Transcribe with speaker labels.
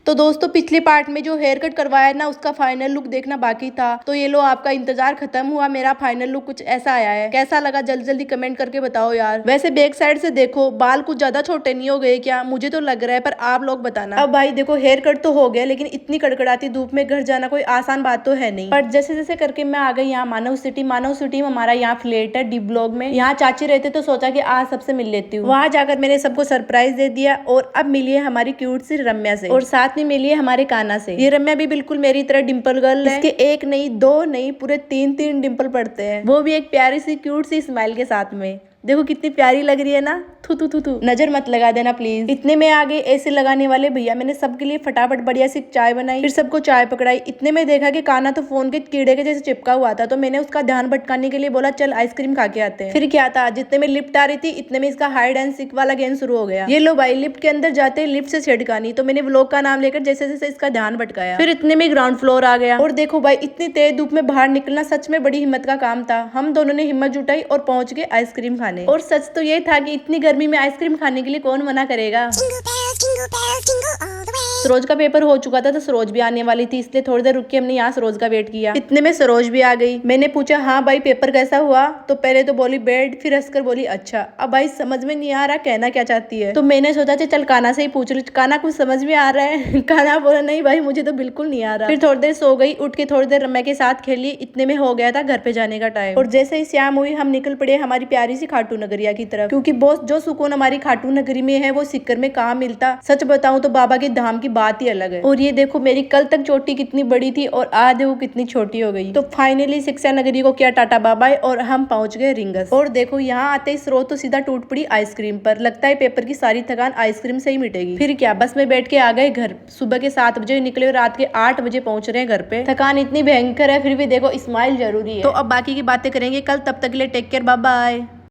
Speaker 1: तो दोस्तों पिछले पार्ट में जो हेयर कट करवाया ना उसका फाइनल लुक देखना बाकी था, तो ये लो आपका इंतजार खत्म हुआ, मेरा फाइनल लुक कुछ ऐसा आया है। कैसा लगा जल्दी जल्दी कमेंट करके बताओ यार। वैसे बैक साइड से देखो बाल कुछ ज्यादा छोटे नहीं हो गए क्या? मुझे तो लग रहा है, पर आप लोग बताना। अब भाई देखो हेयर कट तो हो गया, लेकिन इतनी कड़कड़ाती धूप में घर जाना कोई आसान बात तो है नहीं। पर जैसे जैसे करके मैं आ गई यहाँ मानव सिटी में हमारा यहाँ फ्लैट है डी ब्लॉक में। यहाँ चाची रहते तो सोचा कि आज सबसे मिल लेती हूँ। वहां जाकर मैंने सबको सरप्राइज दे दिया और अब मिली है हमारी क्यूट सी रम्या से, और साथ में मिली है हमारे काना से। ये रम्या भी बिल्कुल मेरी तरह डिम्पल गर्ल है। इसके एक नहीं दो नहीं पूरे तीन तीन डिम्पल पड़ते हैं, वो भी एक प्यारी सी क्यूट सी स्माइल के साथ में। देखो कितनी प्यारी लग रही है ना। थू थू थू थू नजर मत लगा देना प्लीज। इतने में आगे ऐसे लगाने वाले भैया, मैंने सबके लिए फटाफट बढ़िया सी चाय बनाई, फिर सबको चाय पकड़ाई। इतने में देखा कि काना तो फोन के कीड़े के जैसे चिपका हुआ था, तो मैंने उसका ध्यान भटकाने के लिए बोला चल आइसक्रीम खा के आते हैं। फिर क्या था, जितने में लिफ्ट आ रही थी इतने में इसका हाइड एंड सीक वाला गेम शुरू हो गया। ये लो भाई लिफ्ट के अंदर जाते लिफ्ट से छेड़खानी, तो मैंने व्लॉग का नाम लेकर जैसे जैसे इसका ध्यान भटकाया। फिर इतने में ग्राउंड फ्लोर आ गया, और देखो भाई इतनी तेज धूप में बाहर निकलना सच में बड़ी हिम्मत का काम था। हम दोनों ने हिम्मत जुटाई और पहुंच गए आइसक्रीम खाने। और सच तो ये था कि इतनी गर्मी में आइसक्रीम खाने के लिए कौन मना करेगा। सरोज का पेपर हो चुका था, तो सरोज भी आने वाली थी, इसलिए थोड़ी देर रुक के हमने यहाँ सरोज का वेट किया। इतने में सरोज भी आ गई। मैंने पूछा हाँ भाई पेपर कैसा हुआ? तो पहले तो बोली बैड, फिर हंसकर बोली अच्छा। अब भाई समझ में नहीं आ रहा कहना क्या चाहती है, तो मैंने सोचा चल काना से ही पूछ ली। काना कुछ समझ में आ रहा है? काना बोला नहीं भाई मुझे तो बिल्कुल नहीं आ रहा। फिर थोड़ी देर सो गई, उठ के थोड़ी देर रम्या के साथ खेली। इतने में हो गया था घर पे जाने का टाइम, और जैसे ही शाम हुई हम निकल पड़े हमारी प्यारी सी खाटू नगरिया की तरफ, क्योंकि बॉस जो सुकून हमारी खाटू नगरी में है वो सिक्कर में कहाँ मिलता। सच बताऊं तो बाबा के धाम की बात ही अलग है। और ये देखो मेरी कल तक चोटी कितनी बड़ी थी और आज देखो कितनी छोटी हो गई। तो फाइनली शिक्षा नगरी को किया टाटा बाय बाय और हम पहुंच गए रिंगस। और देखो यहाँ आते ही स्रोत तो सीधा टूट पड़ी आइसक्रीम पर। लगता है पेपर की सारी थकान आइसक्रीम से ही मिटेगी। फिर क्या बस में बैठ के आ गए घर। सुबह के 7 बजे निकले और रात के 8 बजे पहुंच रहे हैं घर पे। थकान इतनी भयंकर है, फिर भी देखो स्माइल जरूरी है। तो अब बाकी की बातें करेंगे कल, तब तक के लिए टेक केयर, बाय बाय।